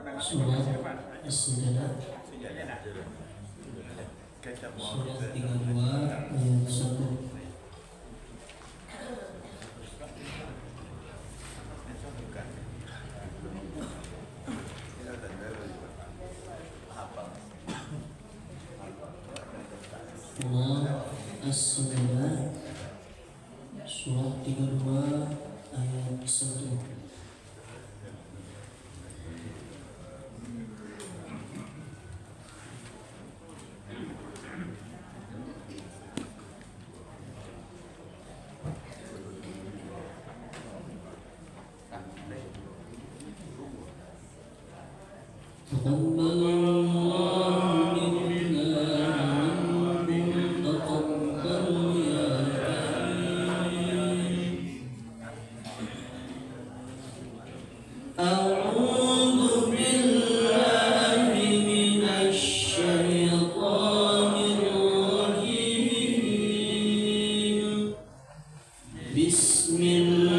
Surat As-Sajdah Surat 32 ayat 1. Surat As-Sajdah Surat 32 ayat 1. Bismillahirrahmanirrahim.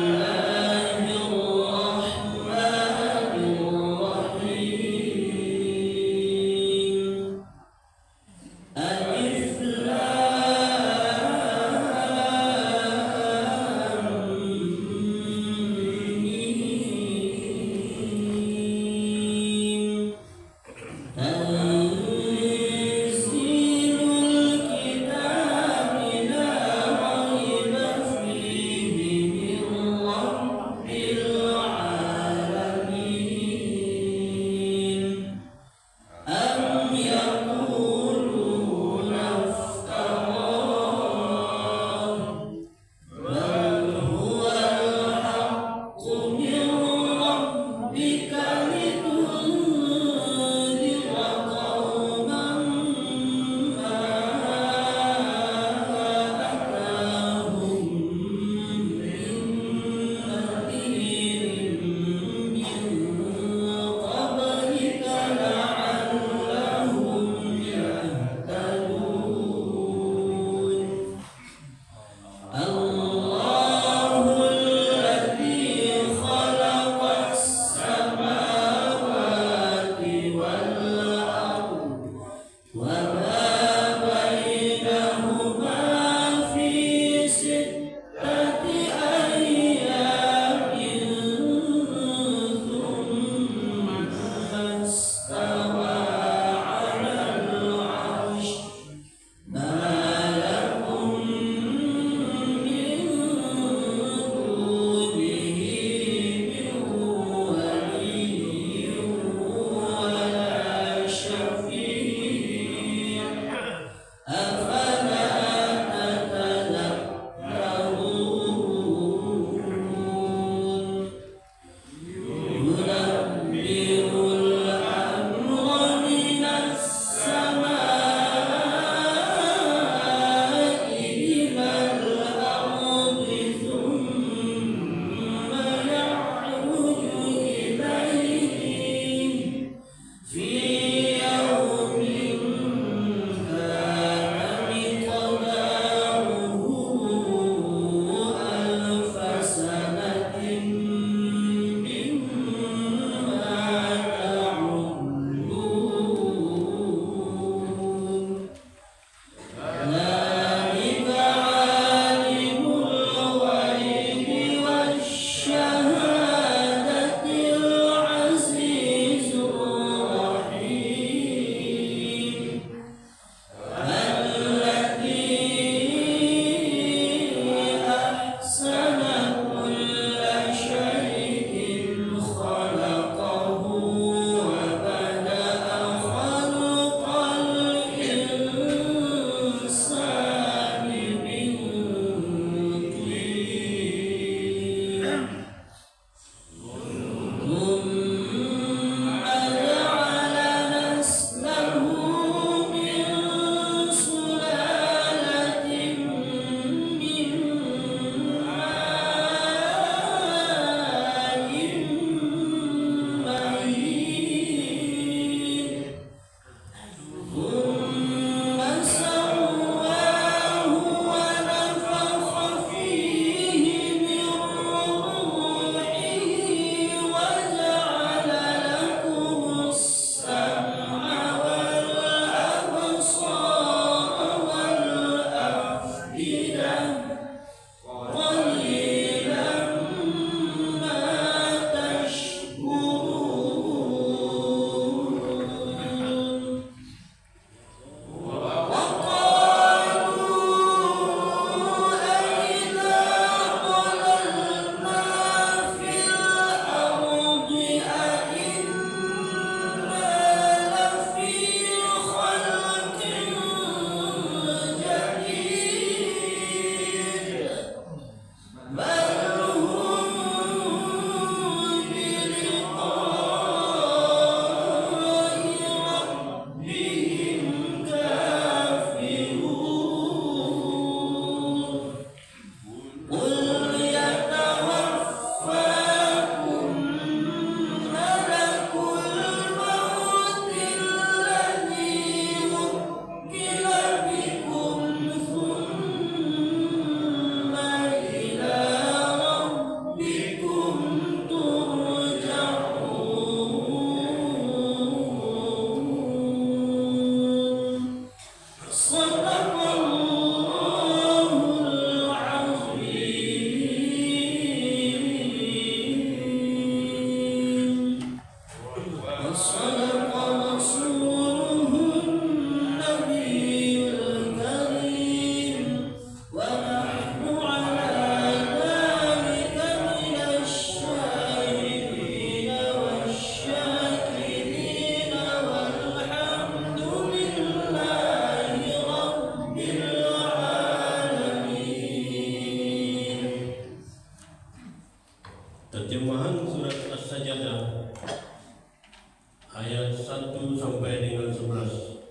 ayat 1 sampai dengan 11.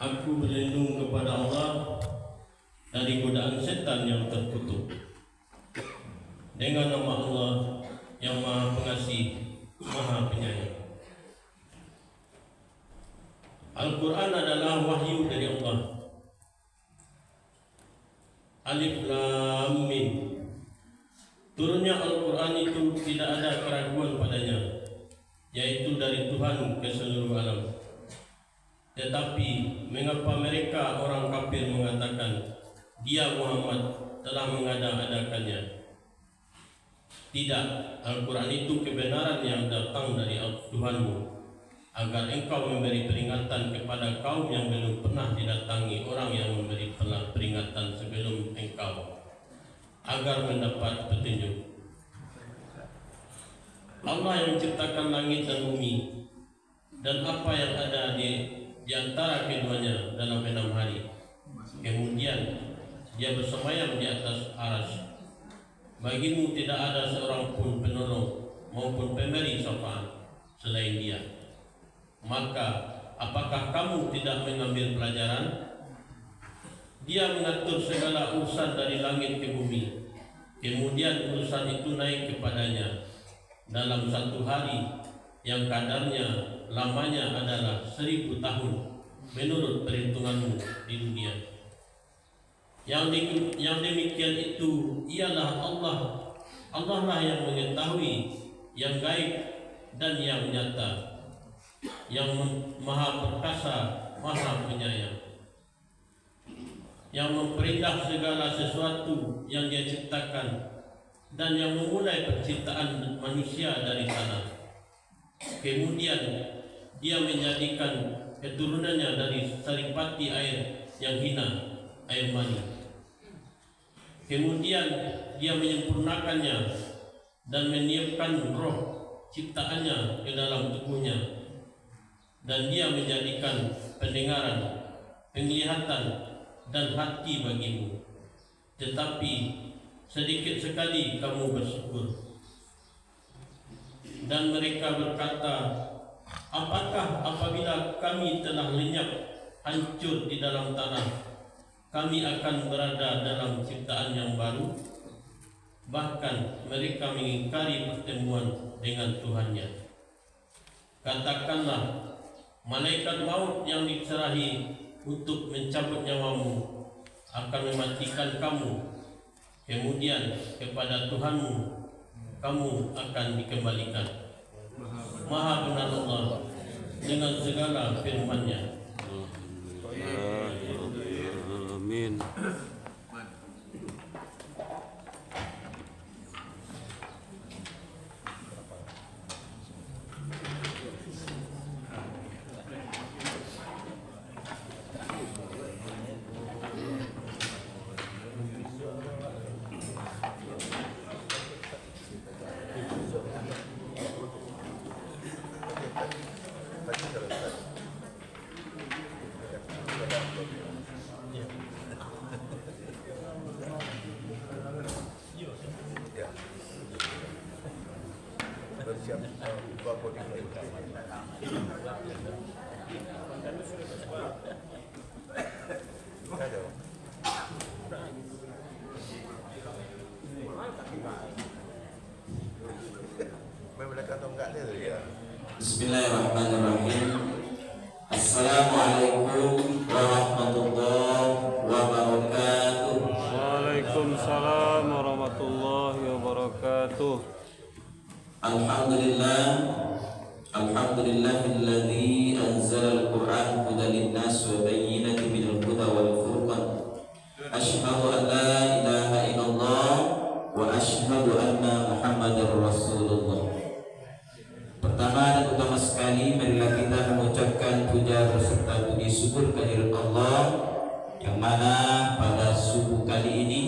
Aku berlindung kepada Allah dari godaan setan yang terkutuk. Dengan nama Allah yang Maha Pengasih, Maha Penyayang. Al-Quran adalah wahyu dari Allah. Alif Lam Mim. Turunnya Al-Quran itu tidak ada keraguan padanya, yaitu dari Tuhan ke seluruh alam. Tetapi mengapa mereka orang kafir mengatakan dia Muhammad telah mengada-adakannya? Tidak, Al-Quran itu kebenaran yang datang dari Tuhanmu, agar engkau memberi peringatan kepada kaum yang belum pernah didatangi orang yang memberi peringatan sebelum engkau, agar mendapat petunjuk. Allah yang menciptakan langit dan bumi dan apa yang ada di antara keduanya dalam 6 hari. Kemudian dia bersemayam di atas arsy. Bagimu tidak ada seorang pun penolong maupun pemberi syafaat selain dia. Maka apakah kamu tidak mengambil pelajaran? Dia mengatur segala urusan dari langit ke bumi. Kemudian urusan itu naik kepadanya dalam 1 hari yang kadarnya lamanya adalah 1000 tahun menurut perhitunganmu di dunia. Yang demikian itu ialah Allah lah yang mengetahui yang gaib dan yang nyata, yang Maha Perkasa, Maha Penyayang, yang memperindah segala sesuatu yang Dia ciptakan dan yang memulai penciptaan manusia dari tanah. Kemudian Dia menjadikan keturunannya dari saripati air yang hina, air mani. Kemudian Dia menyempurnakannya dan meniupkan roh ciptaannya ke dalam tubuhnya, dan Dia menjadikan pendengaran, penglihatan dan hati bagimu. Tetapi sedikit sekali kamu bersyukur. Dan mereka berkata, apakah apabila kami telah lenyap, hancur di dalam tanah, kami akan berada dalam ciptaan yang baru? Bahkan mereka mengingkari pertemuan dengan Tuhannya. Katakanlah, malaikat maut yang diserahi untuk mencabut nyawamu akan mematikan kamu. Kemudian kepada Tuhanmu kamu akan dikembalikan. Maha benar Allah dengan segala firman-Nya. Amin. Bismillahirrahmanirrahim. Assalamualaikum warahmatullahi wabarakatuh. Waalaikumsalam warahmatullahi wabarakatuh. Alhamdulillah, alhamdulillahilladzi anzala al-Qur'an hudan lin-nas wa bayyinatin minal huda wal furqan. Asyhadu an la ilaha illallah wa asyhadu anna Muhammadar Rasulullah. Pertama dan utama sekali, marilah kita mengucapkan puja beserta puji syukur kehadirat Allah, yang mana pada subuh kali ini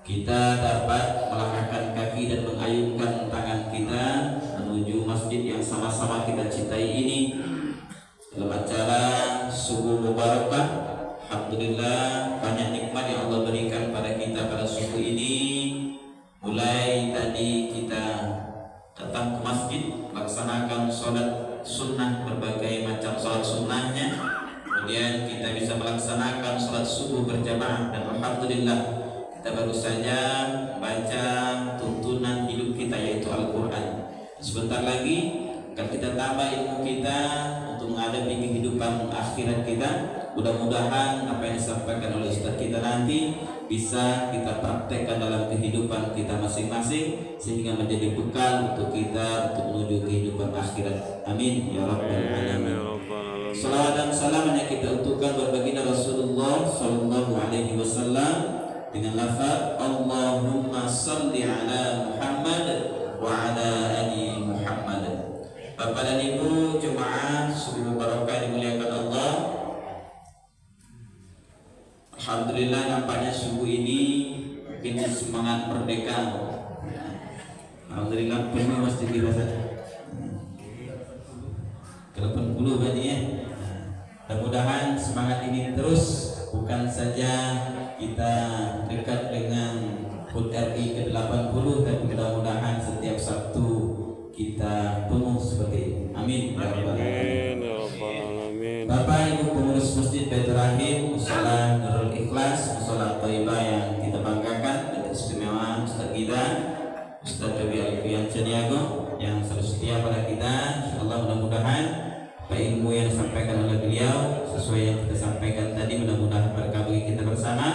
kita dapat melangkahkan kaki dan mengayunkan tangan kita menuju masjid yang sama-sama kita cintai ini dalam acara subuh mubarakah. Alhamdulillah, banyak nikmat yang Allah berikan pada kita pada subuh ini. Mulai tadi kita datang ke masjid, melaksanakan sholat sunnah, berbagai macam sholat sunnahnya. Kemudian kita bisa melaksanakan sholat subuh berjamaah, dan alhamdulillah kita baru saja baca tuntunan hidup kita yaitu Al-Quran. Sebentar lagi akan kita tambah ilmu kita untuk menghadapi kehidupan akhirat kita. Mudah-mudahan apa yang disampaikan oleh Ustaz kita nanti bisa kita praktekkan dalam kehidupan kita masing-masing, sehingga menjadi bekal untuk kita untuk menuju kehidupan akhirat. Amin ya rabbal alamin. Salawat dan salam yang kita untukkan berbaginda Rasulullah sallallahu alaihi wasallam dengan lafaz Allahumma salli ala Muhammad wa ala ali Muhammad. Bapak dan Ibu jemaah subuh barokah dimuliakan Allah. Alhamdulillah nampaknya subuh ini mungkin semangat merdeka. Alhamdulillah penuh masjid kita saja. 80 berarti ya. Mudah-mudahan semangat ini terus, bukan saja kita dekat dengan HUT RI ke-80, tapi mudah-mudahan setiap Sabtu kita penuh seperti itu. Amin ya rabbal alamin. Bapak Ibu pengurus Masjid Baitur Rahim, Mushola Nurul Ikhlas, Mushola Thayyibah yang kita banggakan, dan istimewa Ustaz kita Ustaz Rabi Alfian Caniago yang selalu setia pada kita. Insyaallah mudah-mudahan ilmu yang disampaikan oleh beliau sesuai yang kita sampaikan tadi, mudah-mudahan berkah bagi kita bersama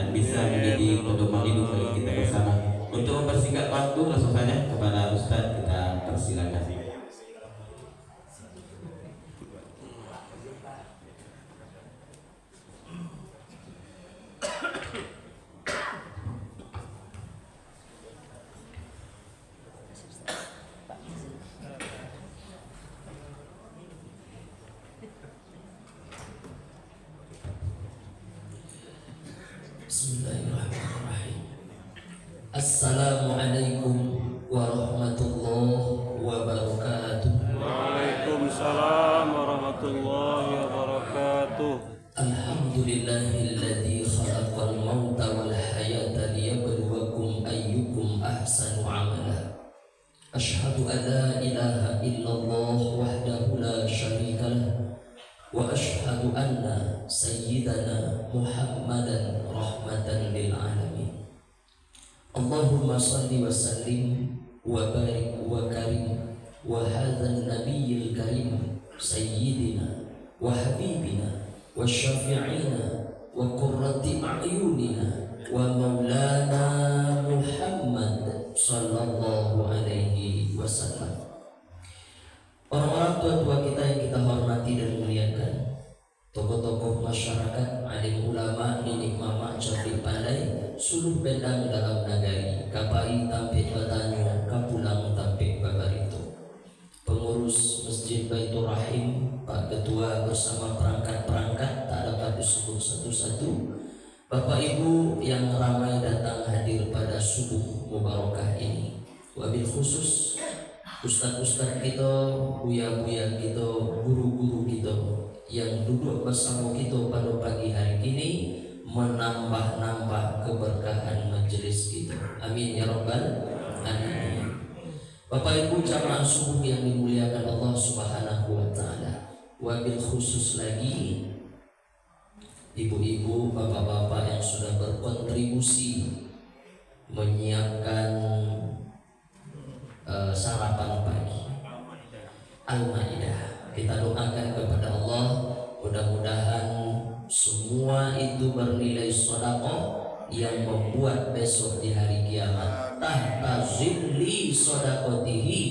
dan bisa menjadi pedoman hidup bagi kita bersama. Untuk mempersingkat waktu, langsung saja kepada Ustaz kita persilakan. Bismillahirrahmanirrahim. Assalamualaikum warahmatullahi wabarakatuh. Waalaikumsalam warahmatullahi wabarakatuh. Alhamdulillahilladzi khalaqal mauta wal hayata liyabluwakum ayyukum ahsanu amala. Asyhadu an la ilaha illallah wahdahu la syarika lah. Wa ashhadu anna sayyidana Muhammadan rahmatan lil alamin. Allahumma salli wa sallim wa barik wa karim wa hadzal nabiyil karim sayyidina wa habibina wa syafi'ina wa qurrati a'yunina wa maulana Muhammad sallallahu alaihi wasallam. Orang-orang tua-tua kita yang kita hormati dan muliakan, tokoh-tokoh masyarakat, alim ulama, nenek mama, cerdik pandai, suluh bendang dalam nagari, kapai tampik batanyo, kapulang tampik babarito. Pengurus Masjid Baitur Rahim, Pak Ketua bersama perangkat-perangkat, tak dapat disebut satu-satu. Bapak Ibu yang ramai datang hadir pada subuh mubarakah ini, wabil khusus ustaz-ustaz kita, buya-buya kita, guru-guru kita yang duduk bersama kita pada pagi hari ini, menambah-nambah keberkahan majelis kita. Amin ya rabbal alamin. Bapak Ibu jamaah subuh yang dimuliakan Allah Subhanahu wa taala. Wabil khusus lagi ibu-ibu, bapak-bapak yang sudah berkontribusi menyiapkan sarapan pagi Al-Maidah. Kita doakan kepada Allah, mudah-mudahan semua itu bernilai sedekah yang membuat besok di hari kiamat tahta zilli sedaqatihi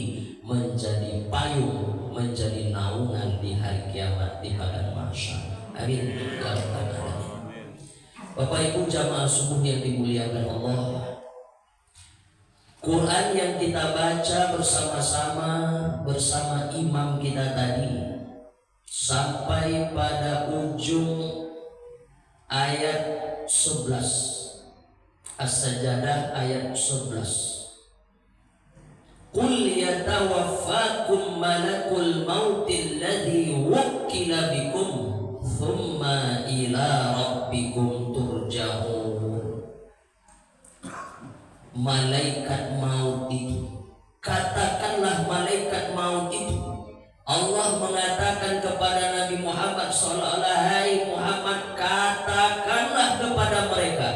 menjadi payung, menjadi naungan di hari kiamat di padang mahsyar. Amin ya rabbal alamin. Bapak Ibu jamaah subuh yang dimuliakan Allah, Quran yang kita baca bersama-sama bersama imam kita tadi sampai pada ujung ayat 11 As-Sajdah ayat 11. Qul yatawaffakum malakul mautil ladzi wukkila bikum thumma ila rabbikum turja'un. Malaikat maut itu, katakanlah itulah malaikat maut itu. Allah mengatakan kepada Nabi Muhammad sallallahu alaihi Muhammad, katakanlah kepada mereka,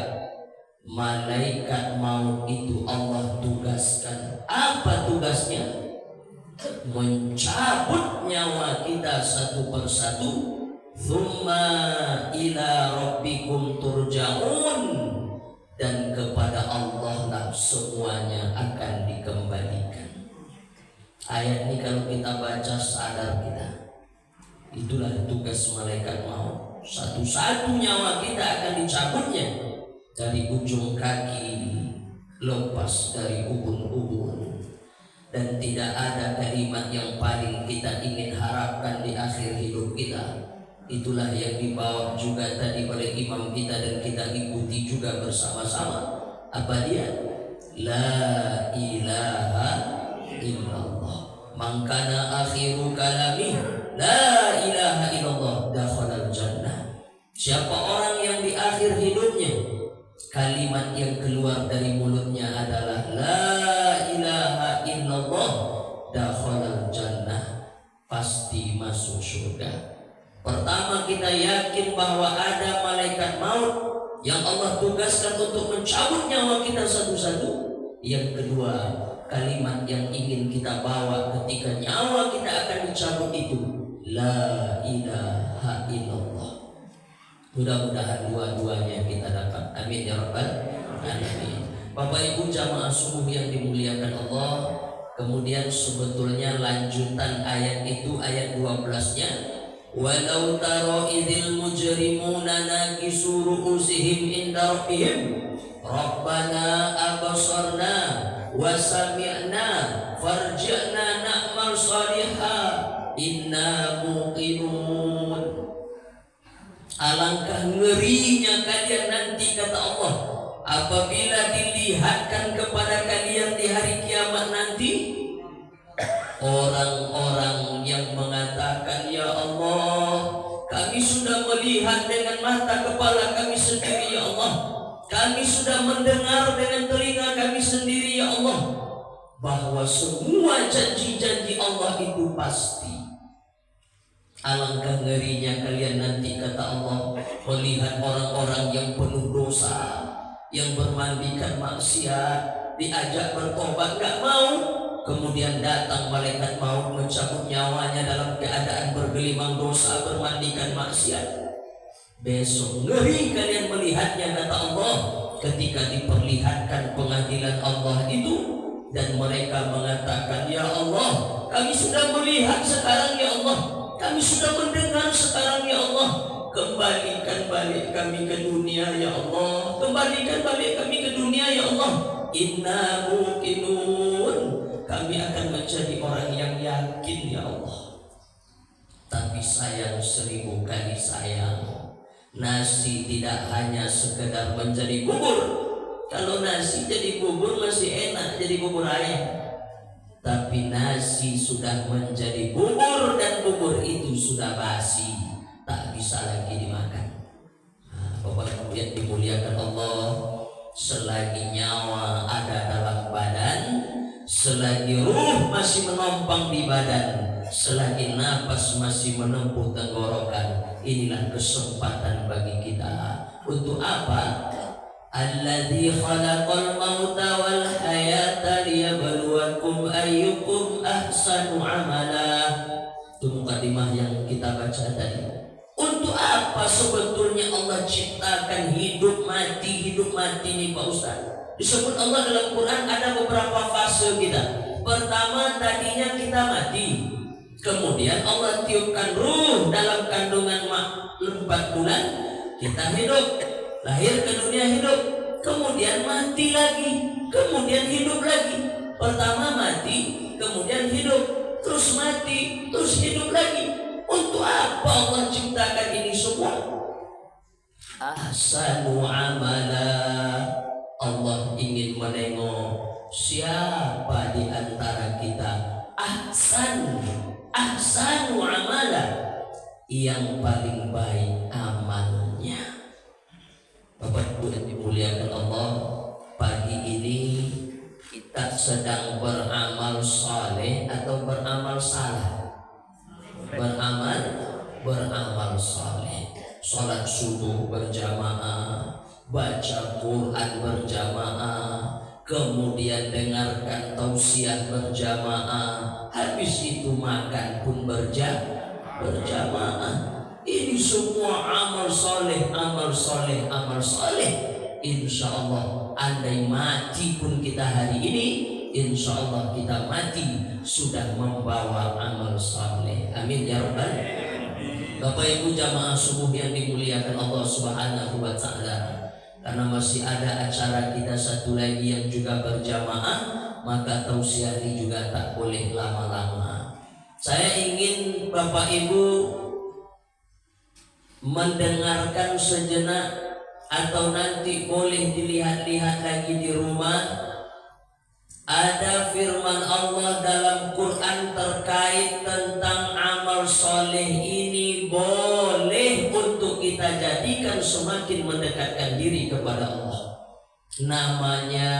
malaikat maut itu Allah tugaskan. Apa tugasnya? Mencabut nyawa kita satu persatu. Tsumma ila rabbikum turja'un, dan kepada Allah lah semuanya akan dikembalikan. Ayat ini kalau kita baca sadar kita, itulah tugas malaikat maut. Satu-satu nyawa kita akan dicabutnya, dari ujung kaki lepas dari ubun-ubun. Dan tidak ada kalimat yang paling kita ingin harapkan di akhir hidup kita. Itulah yang dibawa juga tadi oleh imam kita dan kita ikuti juga bersama-sama. Apa dia? La ilaha illallah. Mangkana akhiru kalami la ilaha illallah dakhalal jannah. Siapa orang yang di akhir hidupnya kalimat yang keluar dari mulutnya adalah la ilaha illallah, dakhalal jannah, pasti masuk surga. Pertama, kita yakin bahwa ada malaikat maut yang Allah tugaskan untuk mencabut nyawa kita satu-satu. Yang kedua, kalimat yang ingin kita bawa ketika nyawa kita akan dicabut itu la ilaha illallah. Mudah-mudahan dua-duanya kita dapat. Amin ya rabbal alamin. Bapak Ibu jamaah subuh yang dimuliakan Allah, kemudian sebetulnya lanjutan ayat itu ayat 12-nya, walau taro idzil mujrimuna nakisu ru'usihim inda rabbihim rabbana abasarna wa sami'na farji'na na'mal salihah inna muqinun. Alangkah ngerinya kalian nanti, kata Allah, apabila dilihatkan kepada kalian di hari kiamat nanti orang-orang yang mengatakan, ya Allah, kami sudah melihat dengan mata kepala kami sendiri, ya Allah, kami sudah mendengar dengan telinga kami sendiri, ya Allah, bahwa semua janji-janji Allah itu pasti. Alangkah ngerinya kalian nanti, kata Allah, melihat orang-orang yang penuh dosa, yang bermandikan maksiat, diajak bertobat gak mau, kemudian datang malaikat maut mencabut nyawanya dalam keadaan bergelimang dosa, bermandikan maksiat. Besok ngeri kalian melihatnya, kata Allah, ketika diperlihatkan pengadilan Allah itu, dan mereka mengatakan, ya Allah, kami sudah melihat sekarang, ya Allah, kami sudah mendengar sekarang, ya Allah, kembalikan balik kami ke dunia, ya Allah, kembalikan balik kami ke dunia, ya Allah, inna muqinun, kami akan menjadi orang yang yakin, ya Allah. Tapi sayang, 1000 kali sayang, nasi tidak hanya sekedar menjadi bubur. Kalau nasi jadi bubur masih enak, jadi bubur ayam. Tapi nasi sudah menjadi bubur dan bubur itu sudah basi, tak bisa lagi dimakan. Bapak Ibu yang dimuliakan Allah, selagi nyawa ada dalam badan, selagi ruh masih menompang di badan, selagi nafas masih menempuh tenggorokan, inilah kesempatan bagi kita. Untuk apa? Alladzi khalaqal mauta wal hayata liyabluwakum ayyukum ahsanu amala. Itu mukadimah yang kita baca tadi. Untuk apa sebetulnya Allah ciptakan hidup mati ini, Pak Ustaz? Disebut Allah dalam Quran ada beberapa fase kita. Pertama, tadinya kita mati, kemudian Allah tiupkan ruh dalam kandungan 4 bulan, kita hidup, lahir ke dunia hidup, kemudian mati lagi, kemudian hidup lagi. Pertama mati, kemudian hidup, terus mati, terus hidup lagi. Untuk apa Allah ciptakan ini semua? Ahsanu amala. Allah ingin menengok siapa di antara kita ahsanu amala, yang paling baik amalnya. Bapak Ibu yang dimuliakan Allah, pagi ini kita tak sedang beramal saleh atau beramal salah? Beramal saleh. Salat subuh berjamaah, baca Quran berjamaah, kemudian dengarkan tausiah berjamaah, habis itu makan pun berjamaah. Ini semua amal soleh, amal soleh, amal soleh. Insya Allah, andai mati pun kita hari ini, insya Allah kita mati sudah membawa amal soleh. Amin ya rabbal. Bapak Ibu jamaah subuh yang dimuliakan Allah Subhanahu wa Ta'ala, karena masih ada acara kita satu lagi yang juga berjamaah, maka tausiah ini juga tak boleh lama-lama. Saya ingin Bapak Ibu mendengarkan sejenak, atau nanti boleh dilihat-lihat lagi di rumah. Ada firman Allah dalam Quran terkait tentang amal soleh ini boleh untuk kita jadikan semakin mendekatkan diri kepada Allah. Namanya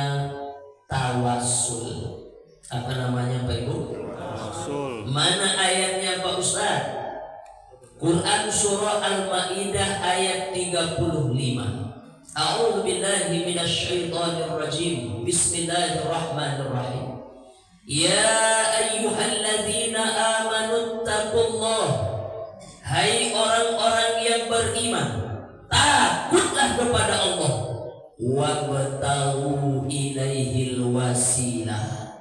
tawassul. Apa namanya Pak Ibu? Tawassul. Mana ayatnya Pak Ustaz? Quran surah Al-Maidah ayat 35. A'udzu billahi minasyaitonir rajim. Bismillahirrahmanirrahim. Ya ayyuhalladzina amanu taqullah. Hai orang-orang yang beriman, takutlah kepada Allah. Wabtaghu ilaihil wasilah.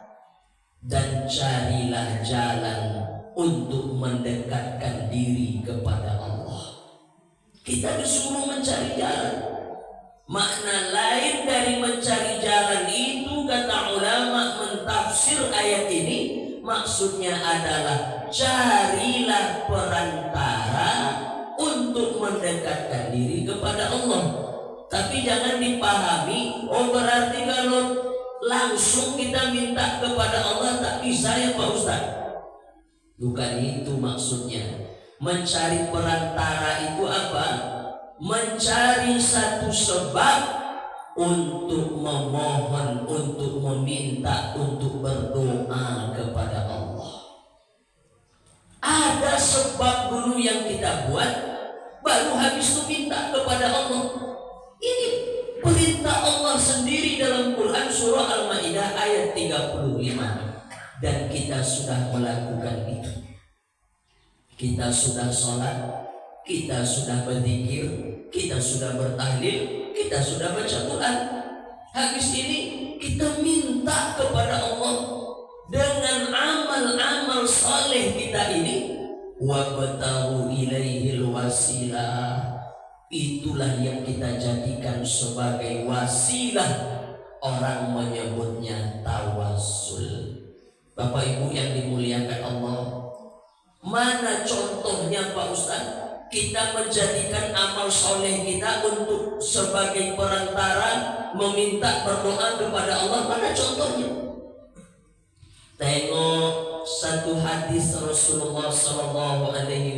Dan carilah jalan untuk mendekatkan diri kepada Allah. Kita disuruh mencari jalan. Makna lain dari mencari jalan itu, kata ulama mentafsir ayat ini, maksudnya adalah carilah perantara untuk mendekatkan diri kepada Allah. Tapi jangan dipahami, oh berarti kalau langsung kita minta kepada Allah tak bisa ya Pak Ustaz. Bukan itu maksudnya. Mencari perantara itu apa? Mencari satu sebab untuk memohon, untuk meminta, untuk berdoa kepada Allah. Ada sebab dulu yang kita buat, baru habis itu minta kepada Allah. Ini perintah Allah sendiri dalam Quran surah Al-Maidah ayat 35. Dan kita sudah melakukan itu. Kita sudah sholat, kita sudah berzikir, kita sudah bertahlil, kita sudah baca Quran. Habis ini kita minta kepada Allah dengan amal-amal saleh kita ini. Wabtaghu ilaihil wasilah. Itulah yang kita jadikan sebagai wasilah. Orang menyebutnya tawassul. Bapak Ibu yang dimuliakan Allah, mana contohnya Pak Ustaz? Kita menjadikan amal soleh kita untuk sebagai perantara meminta berdoa kepada Allah. Mana contohnya? Tengok satu hadis Rasulullah SAW.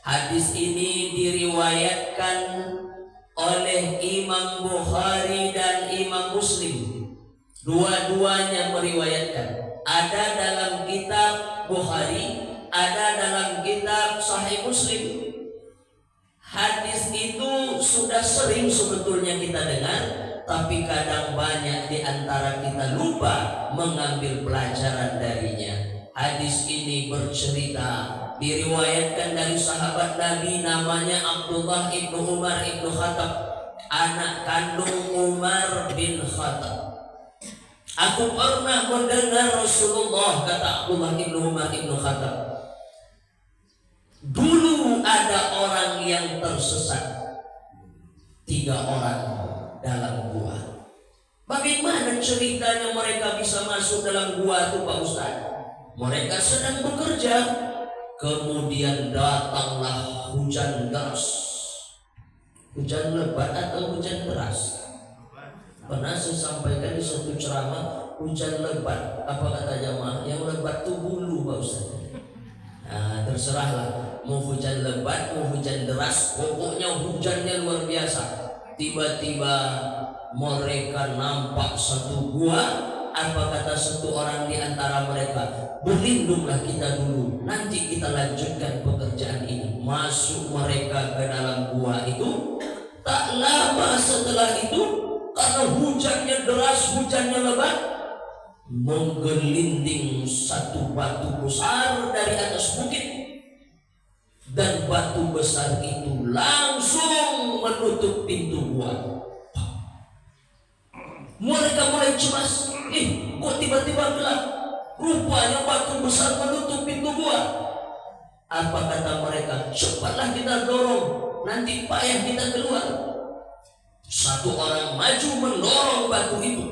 Hadis ini diriwayatkan oleh Imam Bukhari dan Imam Muslim. Dua-duanya meriwayatkan. Ada dalam kitab Bukhari, ada dalam kitab Sahih Muslim. Hadis itu sudah sering sebetulnya kita dengar, tapi kadang banyak di antara kita lupa mengambil pelajaran darinya. Hadis ini bercerita, diriwayatkan dari sahabat Nabi namanya Abdullah ibnu Umar ibnu Khattab, anak kandung Umar bin Khattab. Aku pernah mendengar Rasulullah, kata Abdullah ibnu Umar ibnu Khattab, dulu ada orang yang tersesat, 3 orang dalam gua. Bagaimana ceritanya mereka bisa masuk dalam gua itu Pak Ustaz? Mereka sedang bekerja, kemudian datanglah hujan deras. Hujan lebat atau hujan deras? Pernah saya sampaikan di satu ceramah, hujan lebat. Apa kata jamaah? Yang lebat itu bulu Pak Ustaz. Nah, terserahlah, mau hujan lebat, mau hujan deras, pokoknya hujannya luar biasa. Tiba-tiba mereka nampak satu gua, Apa kata satu orang di antara mereka, berlindunglah kita dulu, nanti kita lanjutkan pekerjaan ini. Masuk mereka ke dalam gua itu. Tak lama setelah itu, karena hujannya deras, hujannya lebat, menggelinding satu batu besar dari atas bukit, dan batu besar itu langsung menutup pintu gua. Mereka mulai cemas, kok tiba-tiba gelap? Rupanya batu besar menutup pintu gua. Apa kata mereka? Cepatlah kita dorong, nanti payah kita keluar. Satu orang maju mendorong batu itu,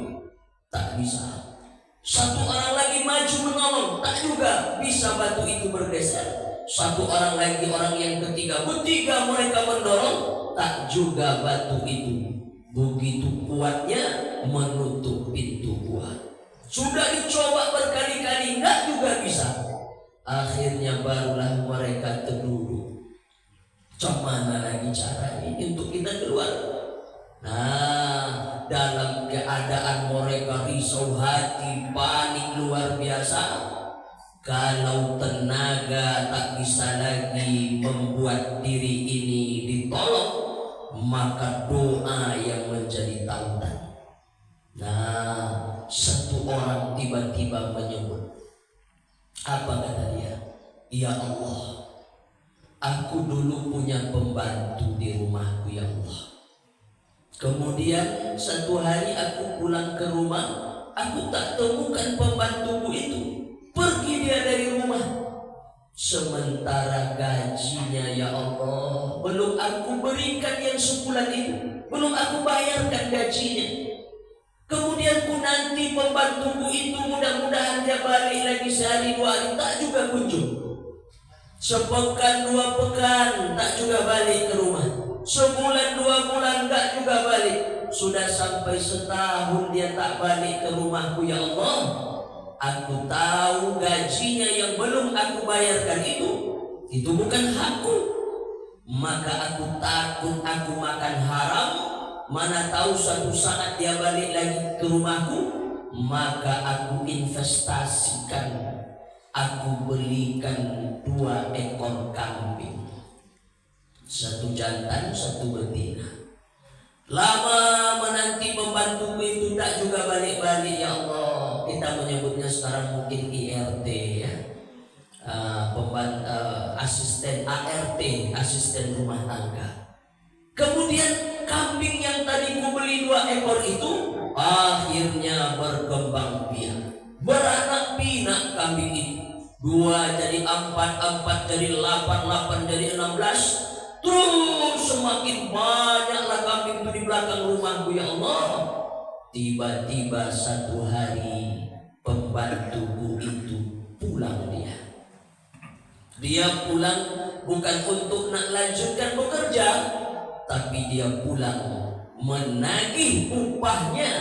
tak bisa. Satu orang lagi maju menolong, tak juga bisa batu itu bergeser. Satu orang lagi, orang yang ketiga, bertiga mereka mendorong, tak juga batu itu begitu kuatnya menutup pintu gua. Sudah dicoba berkali-kali, enggak juga bisa. Akhirnya barulah mereka terduduk. Gimana lagi caranya untuk kita keluar? Nah, dalam keadaan mereka risau hati, panik luar biasa, kalau tenaga tak bisa lagi membuat diri ini ditolong, maka doa yang menjadi tautan. Nah, satu orang tiba-tiba menyebut, apa kata dia? Ya Allah, aku dulu punya pembantu di rumahku ya Allah. Kemudian satu hari aku pulang ke rumah, aku tak temukan pembantuku itu. Pergi dia dari rumah. Sementara gajinya ya Allah belum aku berikan yang sebulan itu, belum aku bayarkan gajinya. Kemudian ku nanti pembantuku itu mudah-mudahan dia balik lagi sehari dua hari, tak juga kunjung. Sepekan dua pekan tak juga balik ke rumah. Sebulan dua bulan tak juga balik. Sudah sampai setahun dia tak balik ke rumahku ya Allah. Aku tahu gajinya yang belum aku bayarkan itu bukan hakku. Maka aku takut aku makan haram. Mana tahu suatu saat dia balik lagi ke rumahku, maka aku investasikan. Aku belikan 2 ekor kambing, 1 jantan 1 betina. Lama menanti pembantuku itu tak juga balik-balik ya Allah. Kita menyebutnya sekarang mungkin IRT ya, asisten ART, asisten rumah tangga. Kemudian kambing yang tadi ku beli 2 ekor itu akhirnya berkembang biak, beranak pinak kambing itu. 2 jadi 4, 4 jadi 8, 8 jadi 16. Terus semakin banyaklah kambing itu di belakang rumahku ya Allah. Tiba-tiba satu hari pembantuku itu pulang dia. Dia pulang bukan untuk nak lanjutkan bekerja, tapi dia pulang menagih upahnya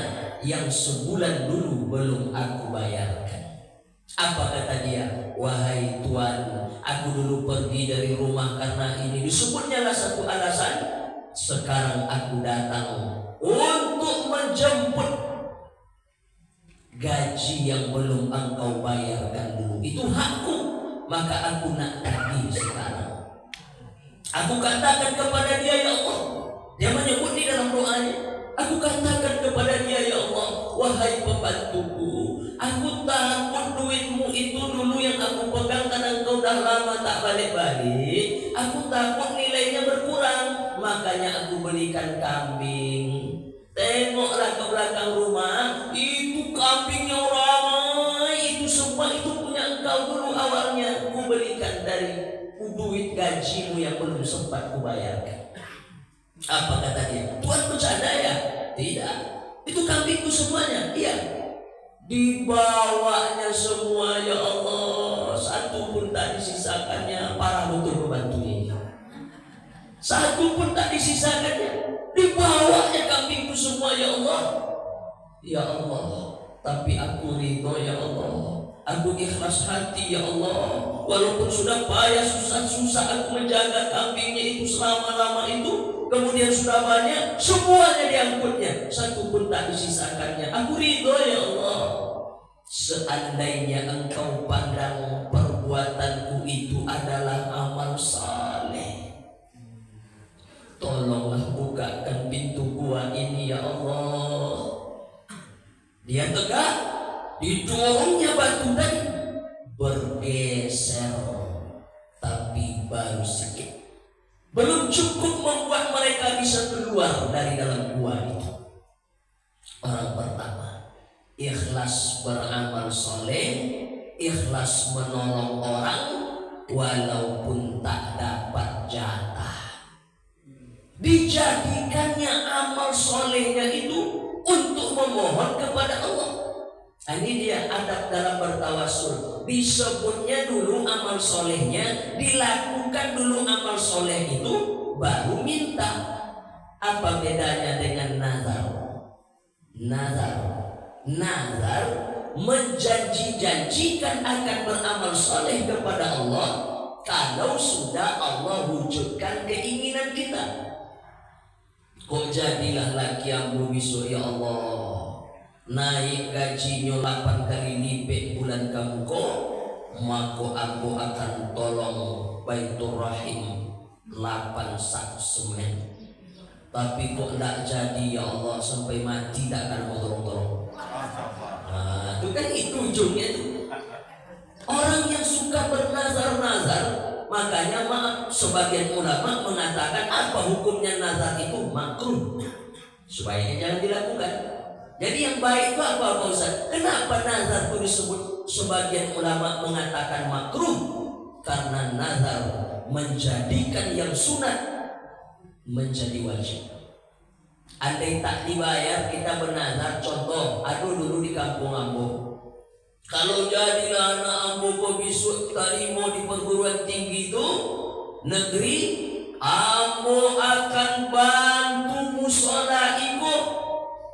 yang sebulan dulu belum aku bayarkan. Apa kata dia? Wahai Tuan, aku dulu pergi dari rumah karena ini. Disebutnya lah satu alasan. Sekarang aku datang untuk menjemput gaji yang belum engkau bayarkan dulu. Itu hakku, maka aku nak tagih sekarang. Aku katakan kepada dia ya Allah. Dia menyebut di dalam doanya. Aku katakan kepada dia ya Allah, wahai pembantuku, aku takut duitmu itu dulu yang aku pegang karena engkau dah lama tak balik-balik. Aku takut nilainya berkurang, makanya aku belikan kambing. Tengoklah ke belakang rumah, itu kambingnya ramai, itu semua itu punya engkau dulu awalnya. Ku belikan dari duit gajimu yang belum sempat kubayarkan. Apa kata dia? Tuhan bercanda ya? Tidak. Itu kambingku semuanya. Iya. Dibawanya semua ya Allah. Satu pun tak disisakannya. Parah betul pembantunya. Satu pun tak disisakannya. Dibawanya kambingku semua ya Allah. Ya Allah. Tapi aku ridho ya Allah. Aku ikhlas hati ya Allah. Walaupun sudah payah susah-susah aku menjaga kambingnya itu selama-lama itu. Kemudian sudah banyak, semuanya diangkutnya, satu pun tak disisakannya. Aku ridho ya Allah. Seandainya engkau pandang perbuatanku itu adalah amal saleh, tolonglah bukakan pintu gua ini ya Allah. Dia tegak, didorongnya batu tadi bergeser, tapi baru sedikit, belum cukup membuat mereka bisa keluar dari dalam gua itu. Orang pertama, ikhlas beramal soleh, ikhlas menolong orang walaupun tak dapat jatah. Dijadikannya amal solehnya itu untuk memohon kepada Allah. Ini dia adab dalam bertawasul. Disebutnya dulu amal solehnya, dilakukan dulu amal soleh itu, baru minta. Apa bedanya dengan nazar? Nazar menjanji-janjikan akan beramal soleh kepada Allah kalau sudah Allah wujudkan keinginan kita. Kok jadilah laki ambu besok ya Allah, naik gajinya 8 kali lipat bulan kamu kok, maka aku akan tolong Baitur Rahim 8 sak semen. Tapi kok tidak jadi ya Allah, sampai mati tidak akan mau tolong-tolong. Nah, itu kan itu ujungnya tuh. Orang yang suka bernazar-nazar, makanya sebagian ulama mengatakan apa hukumnya nazar itu makruh, supaya jangan dilakukan. Jadi yang baik itu apa Pak Ustaz? Kenapa nazar itu disebut sebagian ulama mengatakan makruh? Karena nazar menjadikan yang sunat menjadi wajib. Andai tak dibayar kita bernazar, contoh, dulu di kampung ambo, kalau jadilah anak ambo kok besok terima di perguruan tinggi itu negeri, ambo akan bantu musola ibu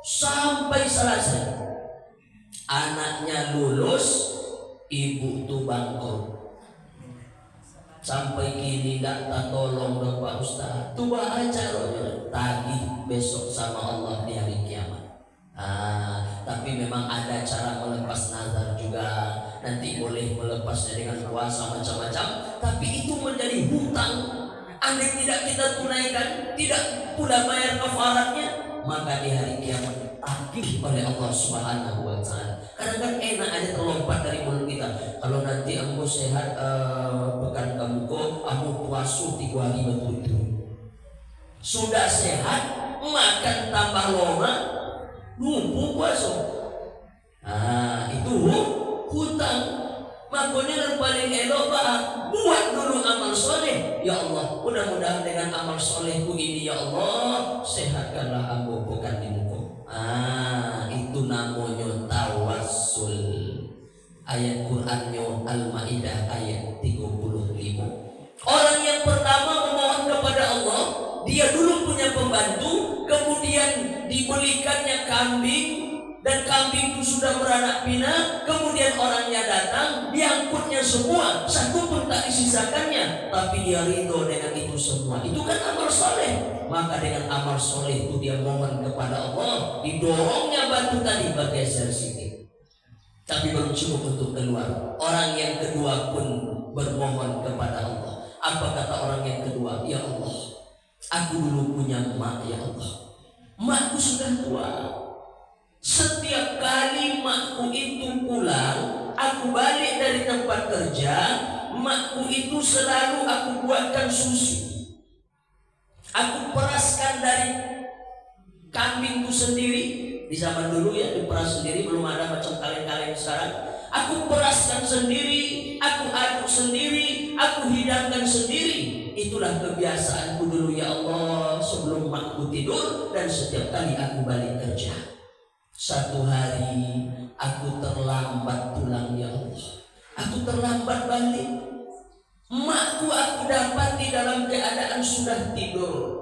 sampai selesai. Anaknya lulus, ibu tuh bangkrut. Sampai kini tak tolong dong Pak Ustaz. Tua aja tagih besok sama Allah di hari kiamat. Tapi memang ada cara melepas nazar juga. Nanti boleh melepasnya dengan puasa macam-macam. Tapi itu menjadi hutang. Andai tidak kita tunaikan, tidak pula bayar kafaratnya, maka di hari kiamat tagih oleh Allah Subhanahu wa Ta'ala. Kadang-kadang enak aja terlompat dari mulut kita. Kalau nanti ambo sehat pekan kamu kok, ambo puasa 3 hari betul-betul. Sudah sehat, makan tambah lama, lumpuh puasa. Itu hutang. Makanya yang paling elok Pak, buat dulu amal soleh. Ya Allah, mudah-mudahan dengan amal solehku ini ya Allah, sehatkanlah ambo pekan di muka. Itu namanya tawassul. Ayat Qur'annya Al-Maidah ayat 35. Orang yang pertama memohon kepada Allah, dia dulu punya pembantu, kemudian dibelikannya kambing, dan kambing itu sudah beranak pinak, kemudian orangnya datang, diangkutnya semua, satu pun tak disisakannya, tapi dia ridho dengan itu semua. Itu kan amal soleh. Maka dengan amal soleh itu dia mohon kepada Allah, didorongnya batu tadi bergeser sedikit, tapi belum cukup untuk keluar. Orang yang kedua pun bermohon kepada Allah. Apa kata orang yang kedua? Ya Allah, aku dulu punya emak ya Allah, emakku sudah tua. Setiap kali makku itu pulang, aku balik dari tempat kerja, makku itu selalu aku buatkan susu. Aku peraskan dari kambingku sendiri. Di zaman dulu ya diperas sendiri, belum ada macam kaleng-kaleng sekarang. Aku peraskan sendiri, aku aduk sendiri, aku hidangkan sendiri. Itulah kebiasaanku dulu ya Allah sebelum makku tidur dan setiap kali aku balik kerja. Satu hari aku terlambat pulang ya Allah, aku terlambat balik. Makku aku dapati dalam keadaan sudah tidur.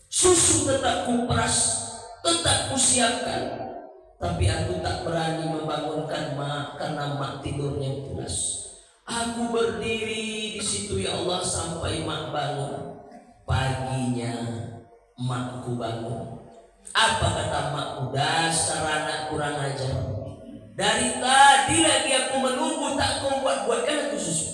Susu tetap kuperas, tetap kusiapkan, tapi aku tak berani membangunkan mak karena mak tidurnya pulas. Aku berdiri di situ ya Allah sampai mak bangun. Paginya makku bangun. Apa kata makku? Dasar anak kurang ajar. Dari tadi lagi aku menunggu, tak kau buatkan aku susu.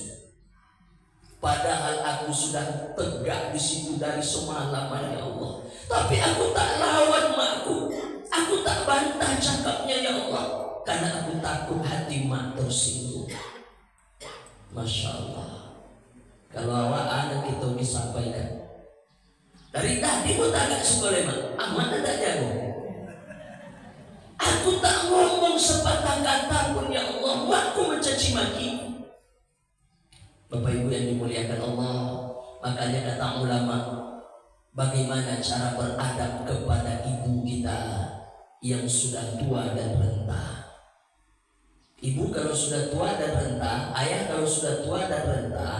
Padahal aku sudah tegak di situ dari semalaman ya Allah. Tapi aku tak lawan makku. Aku tak bantah cakapnya ya Allah. Karena aku takut hati mak tersinggung. Masya Allah. Kalau awak anak kita disampaikan. Dari tadi pun tak agak sekolah mak. Amat tak jago. Aku tak ngomong sepatah kata pun ya Allah. Makku mencaci maki. Bapak Ibu yang dimuliakan Allah, makanya kata ulama, bagaimana cara beradab kepada ibu kita yang sudah tua dan renta. Ibu kalau sudah tua dan renta, ayah kalau sudah tua dan renta,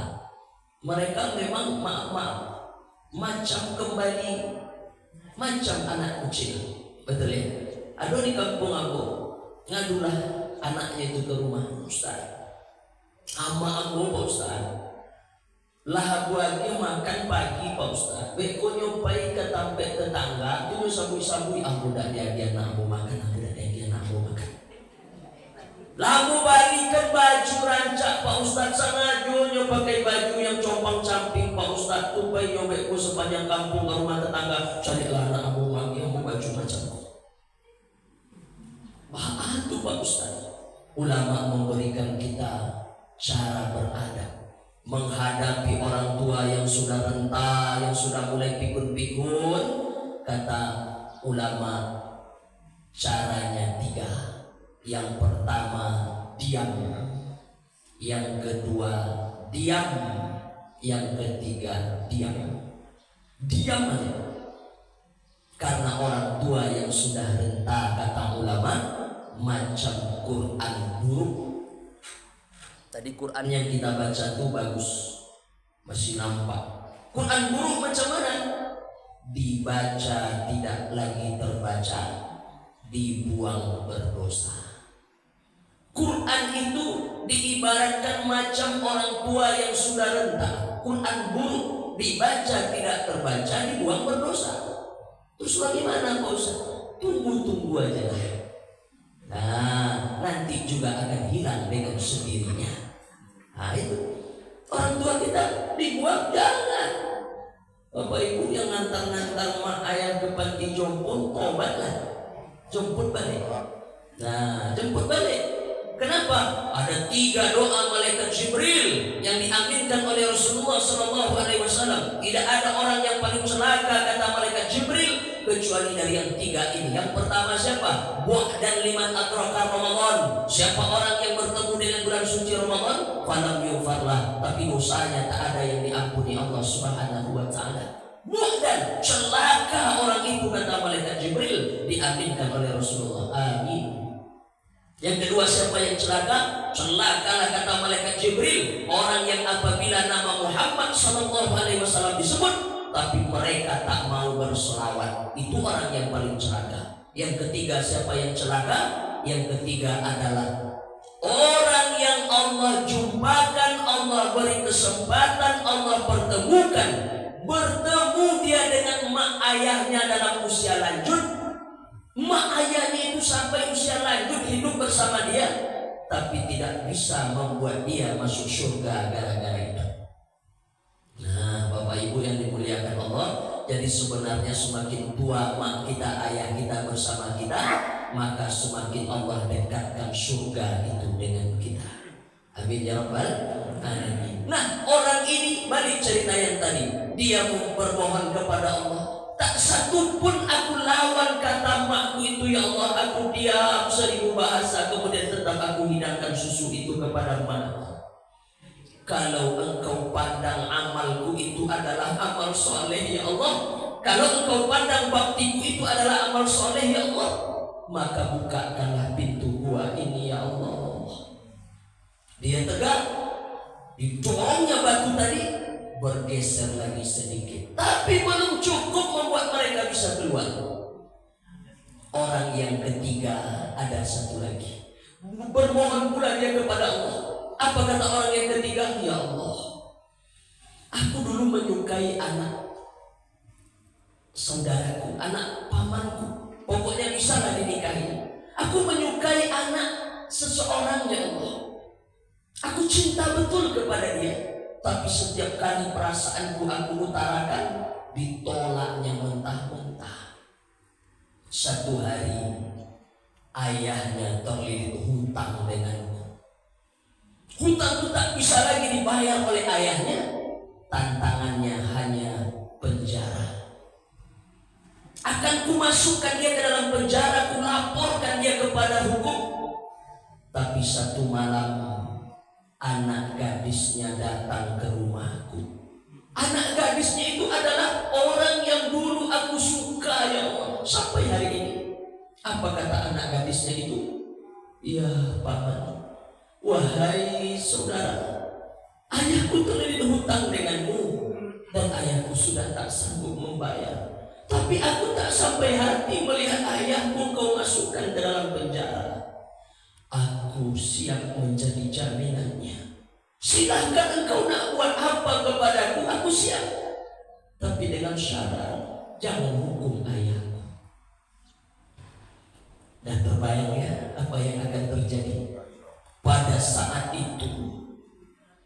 mereka memang macam kembali macam anak kecil, betul ya? Ada di kampung aku, ngadulah anaknya itu ke rumah Ustaz. Ama aku Pak Ustaz, lah buatnya makan pagi Pak Ustaz. Beko nyopai ke tampe tetangga, itu sabui-sabui aku dah dia nak mau makan, aku dah dia nak mau makan. Lalu bagikan baju rancak Pak Ustaz, sengaja pakai baju yang compang-camping Pak Ustaz, tupai nyobekku sepanjang kampung ke rumah tetangga. Carilah anak aku lagi aku baju macam itu Pak Ustaz. Ulama memberikan kita cara beradab menghadapi orang tua yang sudah renta, yang sudah mulai pikun-pikun. Kata ulama, caranya 3. Yang pertama diam, yang kedua diam, yang ketiga diam. Diam aja. Karena orang tua yang sudah renta, kata ulama, macam Quran buruk. Tadi Quran yang kita baca itu bagus, masih nampak. Quran buruk macam mana? Dibaca tidak lagi terbaca, dibuang berdosa. Quran itu diibaratkan macam orang tua yang sudah renta. Quran buruk, dibaca tidak terbaca, dibuang berdosa. Terus bagaimana Pak Ustaz? Tunggu aja lah. Nah, nanti juga akan hilang dengan sendirinya. Nah itu orang tua kita dibuang, jangan. Bapak Ibu yang ngantar-ngantar mak ayah ke panti jompo, tobatlah, jemput balik. Nah, jemput balik. Kenapa? Ada 3 doa malaikat Jibril yang diaminkan oleh Rasulullah SAW. Tidak ada orang yang paling celaka, kata malaikat Jibril, kecuali dari yang 3 ini. Yang pertama siapa? Bu'dan liman adraka Ramadan. Siapa orang yang bertemu dengan bulan suci Ramadan, falam yufarlah, tapi dosanya tak ada yang diampuni Allah Subhanahu wa taala. Bu'dan, celaka orang itu, kata malaikat Jibril, diaminkan oleh Rasulullah. Amin. Yang kedua siapa yang celaka? Celakalah, kata malaikat Jibril, orang yang apabila nama Muhammad SAW disebut tapi mereka tak mau berselawat. Itu orang yang paling celaka. Yang ketiga siapa yang celaka? Yang ketiga adalah orang yang Allah jumpakan, Allah beri kesempatan, Allah pertemukan, bertemu dia dengan mak ayahnya dalam usia lanjut. Mak ayahnya itu sampai usia lanjut hidup bersama dia, tapi tidak bisa membuat dia masuk surga gara-gara itu. Nah, Bapak Ibu yang dimuliakan Allah, jadi sebenarnya semakin tua mak kita, ayah kita bersama kita, maka semakin Allah dekatkan surga itu dengan kita. Amin ya rabbal alamin. Nah, orang ini balik cerita yang tadi, dia bermohon kepada Allah. Tak satu pun aku lawan, kata makku itu, ya Allah, aku diam 1000 bahasa, kemudian tetap aku hidangkan susu itu kepada mak. Kalau engkau pandang amalku itu adalah amal soleh ya Allah, kalau engkau pandang baktiku itu adalah amal soleh ya Allah, maka bukakanlah pintu gua ini ya Allah. Dia tegak, didorongnya batu tadi bergeser lagi sedikit, tapi belum cukup membuat mereka bisa keluar. Orang yang ketiga ada satu lagi, bermohon pula dia kepada Allah. Apa kata orang yang ketiga? Ya Allah, aku dulu menyukai anak saudaraku, anak pamanku, pokoknya bisalah dinikahi. Aku menyukai anak seseorang ya Allah. Aku cinta betul kepada dia, tapi setiap kali perasaanku aku utarakan, ditolaknya mentah-mentah. Satu hari ayahnya terlilit hutang denganku. Hutang itu tak bisa lagi dibayar oleh ayahnya. Tantangannya hanya penjara. Akan kumasukkan dia ke dalam penjara, kulaporkan dia kepada hukum. Tapi satu malam anak gadisnya datang ke rumahku. Anak gadisnya itu adalah orang yang dulu aku suka ya Allah. Sampai hari ini. Apa kata anak gadisnya itu? Ya paman, wahai saudara, ayahku terlilit hutang denganmu dan ayahku sudah tak sanggup membayar. Tapi aku tak sampai hati melihat ayahku kau masukkan ke dalam penjara. Aku siap menjadi jaminannya. Silahkan engkau nak buat apa kepadaku, aku siap. Tapi dengan syarat, jangan hukum ayahku. Dan terbayang ya apa yang akan terjadi. Pada saat itu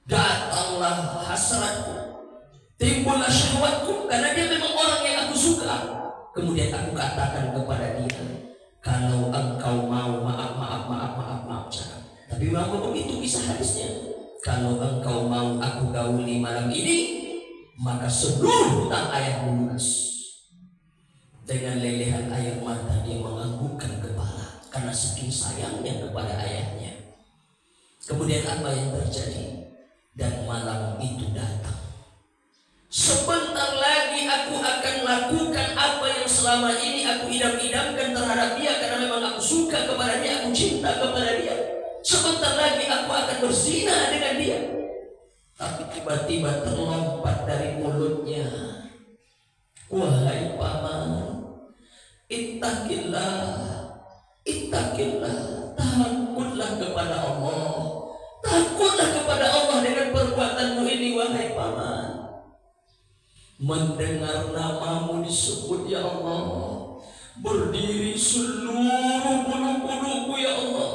datanglah hasratku, timbullah syahwatku, karena dia memang orang yang aku suka. Kemudian aku katakan kepada dia, kalau engkau mau maaf cakap. Tapi memang begitu kisah hadisnya. Kalau engkau mau aku gauli malam ini, maka seluruh hutang ayahmu lunas. Dengan lelehan air mata dia menganggukkan kepala karena saking sayangnya kepada ayahnya. Kemudian apa yang terjadi? Dan malam itu datang. Sebentar lagi aku akan lakukan apa yang selama ini aku idam-idamkan terhadap dia, karena memang aku suka kepada dia, aku cinta kepada dia. Sebentar lagi aku akan berzina dengan dia. Tapi tiba-tiba terlompat dari mulutnya, wahai paman, ittaqillah, takutlah kepada Allah. Takutlah kepada Allah dengan perbuatanmu ini, wahai paman. Mendengar namamu disebut ya Allah, berdiri seluruh bulu-buluku ya Allah.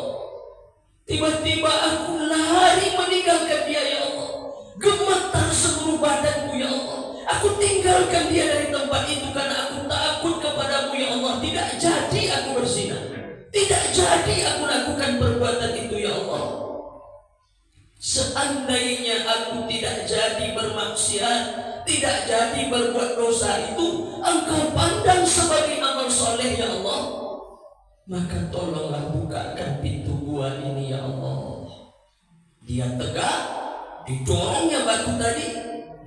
Tiba-tiba aku lari meninggalkan dia ya Allah. Gemetar seluruh badanku ya Allah. Aku tinggalkan dia dari tempat itu karena aku takut kepadamu ya Allah. Tidak jadi aku berzina, tidak jadi aku lakukan perbuatan itu ya Allah. Seandainya aku tidak jadi bermaksiat, tidak jadi berbuat dosa itu, engkau pandang sebagai amal soleh ya Allah, maka tolonglah bukakan pintu gua ini ya Allah. Dia tegak, didorongnya batu tadi,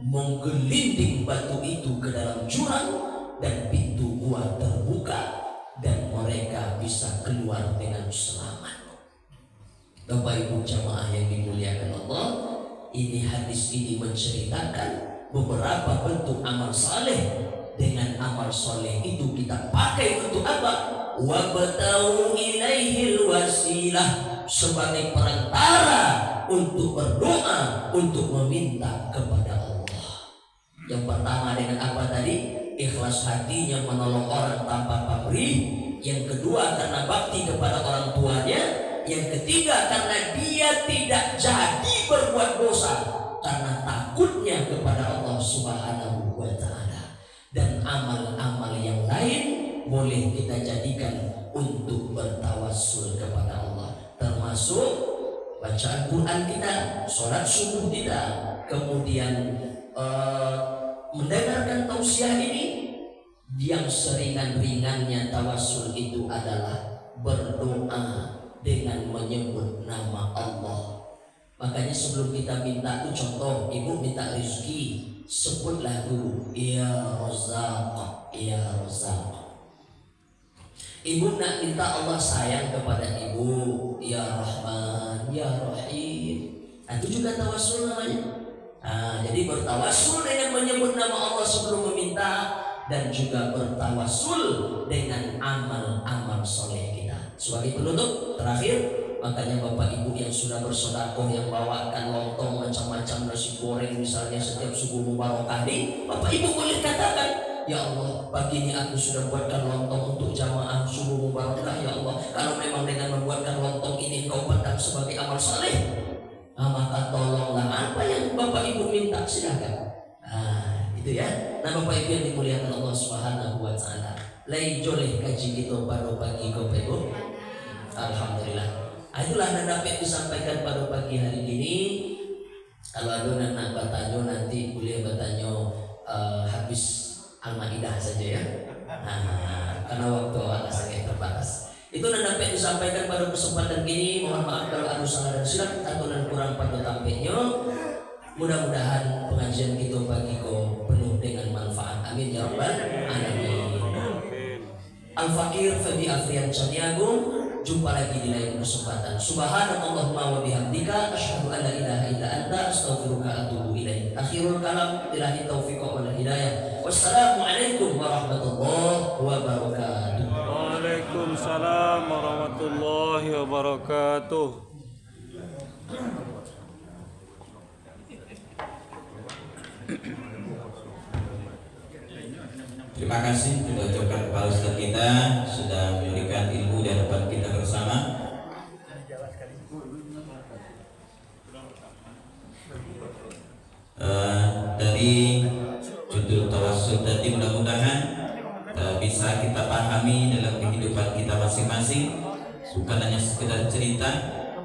menggelinding batu itu ke dalam jurang, dan pintu gua terbuka dan mereka bisa keluar dengan selamat. Bapak Ibu jamaah yang dimuliakan Allah, ini hadis ini menceritakan beberapa bentuk amal saleh. Dengan amal soleh itu kita pakai untuk apa? Wabtau ilaihil wasilah, sebagai perantara untuk berdoa, untuk meminta kepada Allah. Yang pertama dengan apa tadi? Ikhlas hatinya menolong orang tanpa pamrih. Yang kedua karena bakti kepada orang tuanya. Yang ketiga karena dia tidak jadi berbuat dosa karena takutnya kepada Allah Subhanahu wa ta'ala. Dan amal-amal yang lain boleh kita jadikan untuk bertawassul kepada Allah, termasuk bacaan Quran kita, sholat subuh kita, kemudian mendengarkan tausiah ini. Yang seringan-ringannya tawassul itu adalah berdoa dengan menyebut nama Allah. Makanya sebelum kita minta itu, contoh ibu minta rezeki, sebutlah dulu ya Razzaq, ya Razzaq. Ibu nak minta Allah sayang kepada ibu, ya Rahman, ya Rahim. Itu juga tawassul namanya. Jadi bertawassul dengan menyebut nama Allah sebelum meminta, dan juga bertawassul dengan amal-amal soleh kita. Sebagai penutup terakhir, makanya Bapak Ibu yang sudah bersedekah, yang bawakan lontong macam-macam, nasi goreng misalnya setiap subuh mubarakah ini, Bapak Ibu boleh katakan, Ya Allah, pagi ini aku sudah buatkan lontong untuk jamaah subuh mubarakah. Ya Allah, kalau memang dengan membuatkan lontong ini Engkau pandang sebagai amal saleh, maka tolonglah apa yang Bapak Ibu minta, silakan. Nah, itu ya. Nah, Bapak Ibu yang dimuliakan Allah Subhanahu wa taala. Lai joleh kaji kita pada pagi Bapak Ibu. Alhamdulillah. Itulah nada yang disampaikan pada pagi hari ini. Kalau ada nak bertanya nanti boleh bertanya habis Al-Maidah saja ya. Nah, karena waktu agak sangat terbatas. Itu nada yang disampaikan pada kesempatan ini. Mohon maaf kalau ada salah dan silap atau dan kurang pada tampaknya. Mudah-mudahan pengajian kita pagi ko penuh dengan manfaat. Amin ya rabbal alamin. Al-Fakir Febi Afrian Caniagung. Jumpa lagi di lain kesempatan. Subhanallahumma wa bihamdika asyhadu an la ilaha illa anta astaghfiruka wa atubu ilaik. Akhirul kalam, billahi taufiq wal hidayah. Wassalamualaikum warahmatullahi wabarakatuh. Waalaikumsalam warahmatullahi wabarakatuh. Terima kasih kita ucapkan kepada Ustaz kita sudah memberikan ilmu di hadapan kita bersama. Dari judul tawassul tadi mudah-mudahan bisa kita pahami dalam kehidupan kita masing-masing, bukan hanya sekedar cerita.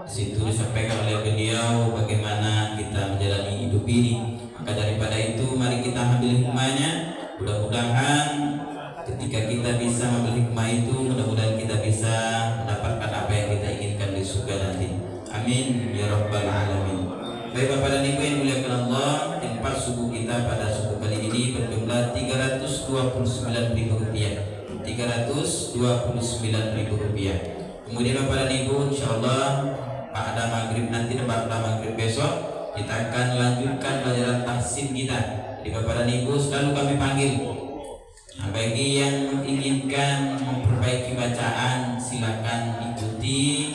Di situ disampaikan oleh beliau bagaimana kita menjalani hidup ini. Maka daripada itu mari kita ambil hikmahnya. Mudah-mudahan ketika kita bisa mengambil hikmah itu, mudah-mudahan kita bisa mendapatkan apa yang kita inginkan di surga nanti. Amin ya rabbal alamin. Baik Bapak dan Ibu yang dimuliakan Allah, tempat subuh kita pada subuh kali ini berjumlah Rp329.000. Rp329.000. Kemudian Bapak dan Ibu, insyaallah pada maghrib nanti dan pada maghrib besok kita akan lanjutkan pelajaran tahsin kita. Jadi Bapak dan Ibu selalu kami panggil. Nah, bagi yang menginginkan memperbaiki bacaan silakan ikuti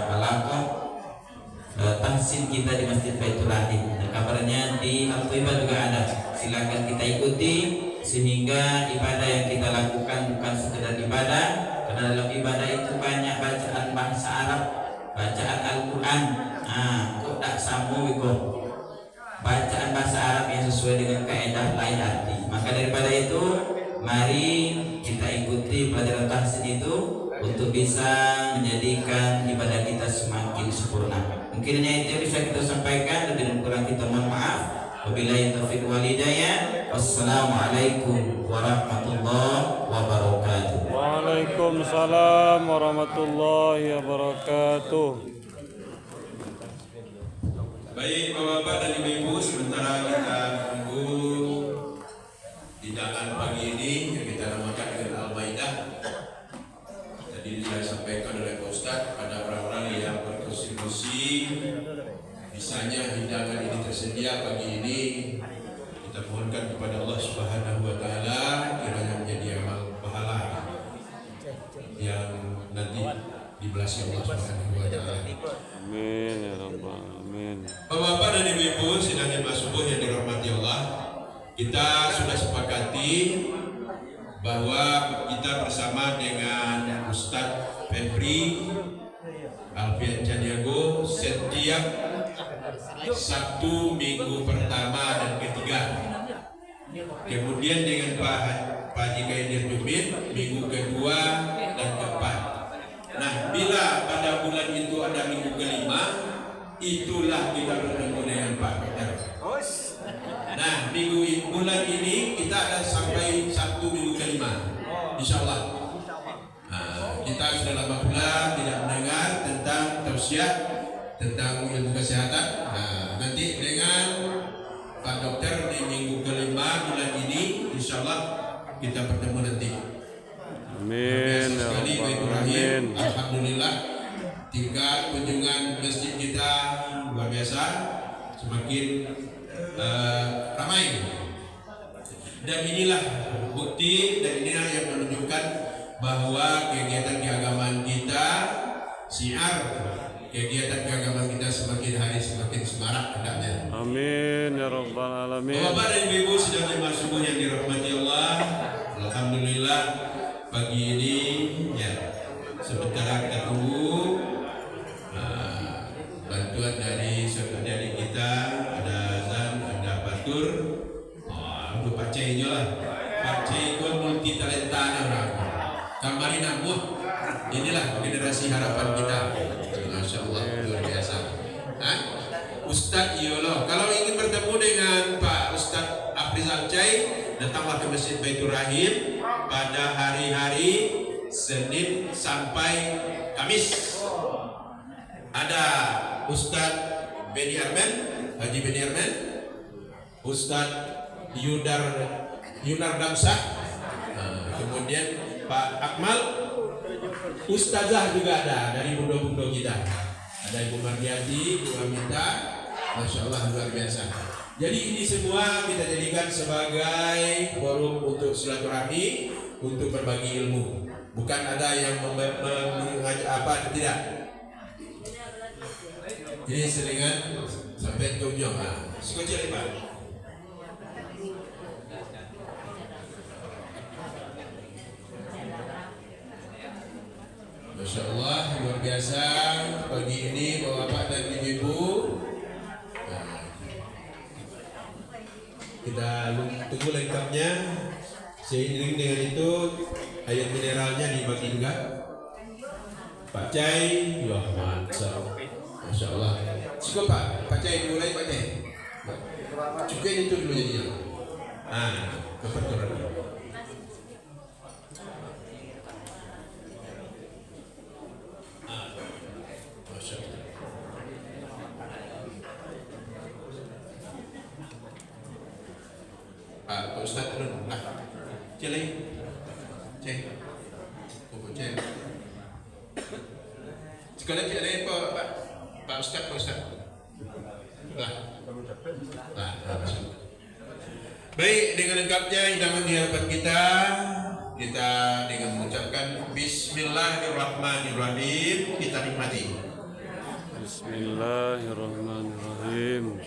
halaqah tahsin kita di Masjid Baitul Rahim. Dan kabarnya di Al-Thaibah juga ada. Silakan kita ikuti sehingga ibadah yang kita lakukan bukan sekedar ibadah, karena dalam ibadah itu banyak bacaan bahasa Arab, bacaan Al-Qur'an. Nah, kok tak samu iko. Bacaan bahasa Arab yang sesuai dengan kaidah lain arti. Maka daripada itu, mari kita ikuti pelajaran tahsin itu untuk bisa menjadikan ibadah kita semakin sempurna. Mungkin hanya itu yang bisa kita sampaikan. Lebih dan kurang kita mohon maaf. Wabillahi taufiq wal hidayah. Wassalamualaikum warahmatullahi wabarakatuh. Waalaikumsalam warahmatullahi wabarakatuh. Baik Bapak-Bapak dan Ibu-Ibu, sementara kita menunggu di jalan pagi ini yang kita namakan dengan Al-Maidah. Tadi saya sampaikan oleh Pak Ustadz pada orang-orang yang berkontribusi, misalnya hidangan ini tersedia pagi ini, kita mohonkan kepada Allah Subhanahu wa taala kiranya menjadi amal pahala yang nanti dibelas Allah Subhanahu wa taala. Amin ya rabbal alamin. Bapak-bapak dan ibu-ibu sidang jemaah subuh yang dirahmati Allah, kita sudah sepakati bahwa kita bersama dengan Ustadz Febri Alfian Caniago setiap Sabtu minggu pertama dan ketiga, kemudian dengan Pak Haji Kaidir Jumit minggu kedua dan keempat. Nah, bila pada bulan itu ada minggu kelima, itulah kita bertemu dengan Pak Peter. Nah, bulan ini kita ada sampai Sabtu minggu kelima, insya Allah. Nah, kita sudah lama pula tidak mendengar tentang tausiah tentang ilmu kesehatan. Nah, nanti dengan Pak Dokter di minggu kelima bulan ini, insya Allah kita bertemu nanti. Amin ya rabbal alamin. Alhamdulillah, tingkat kunjungan masjid kita luar biasa, semakin ramai. Dan inilah bukti dan inilah yang menunjukkan bahwa kegiatan keagamaan kita, syiar kegiatan keagamaan kita semakin hari semakin semarak hendaknya. Amin ya rabbal alamin. Bapak dan Ibu sedang jemaah subuh yang dirahmati Allah. Alhamdulillah pagi ini ya sebentar kita tunggu bantuan dari saudara kita, ada azan, ada batur. Untuk Pak Cai lah. Pak Cai itu multi talenta orang. Kamari namun inilah generasi harapan kita. Masya Allah luar biasa. Ustadz Yolo, kalau ingin bertemu dengan Pak Ustadz Afrizal Cai, datanglah ke Masjid Baitur Rahim pada hari-hari Senin sampai Kamis. Ada Ustadz Beni Armen, Haji Beni Armen, Ustadz Yunar Damsah, kemudian Pak Akmal, Ustazah juga ada dari bundo-bundo kita. Ada Ibu Mardiati, Ibu Amita, Masya Allah luar biasa. Jadi ini semua kita jadikan sebagai forum untuk silaturahmi, untuk berbagi ilmu. Bukan ada yang mengajak apa tidak. Jadi selingan sampai ke ujung. Sekecil Pak. Masya Allah luar biasa pagi ini Bapak dan Ibu. Kita tunggu lengkapnya. Seiring dengan itu air mineralnya dibagi juga. Pak Cai, wah mantap. Masya Allah. Cukup Pak Cai mulai Pak Cai. Cukup itu dulu jadinya. Kebetulan. Pak Ustadz dulu, Cile, sekarang Cile Pak Ustadz, Baik, dengan lengkapnya hidangan di hadapan kita dengan mengucapkan Bismillahirrahmanirrahim, kita nikmati. Bismillahirrahmanirrahim.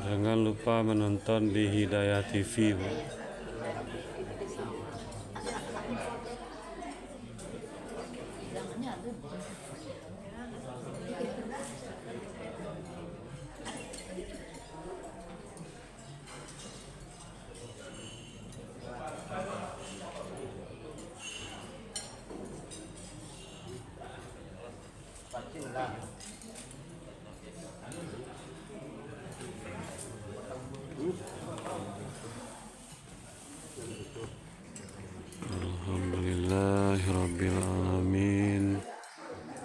Jangan lupa menonton di Hidayah TV, Bu. Alhamdulillahirabbil alamin.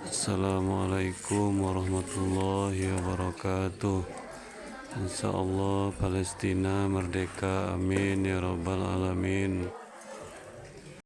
Assalamualaikum warahmatullahi wabarakatuh. Insyaallah Palestina merdeka, amin ya rabbal alamin.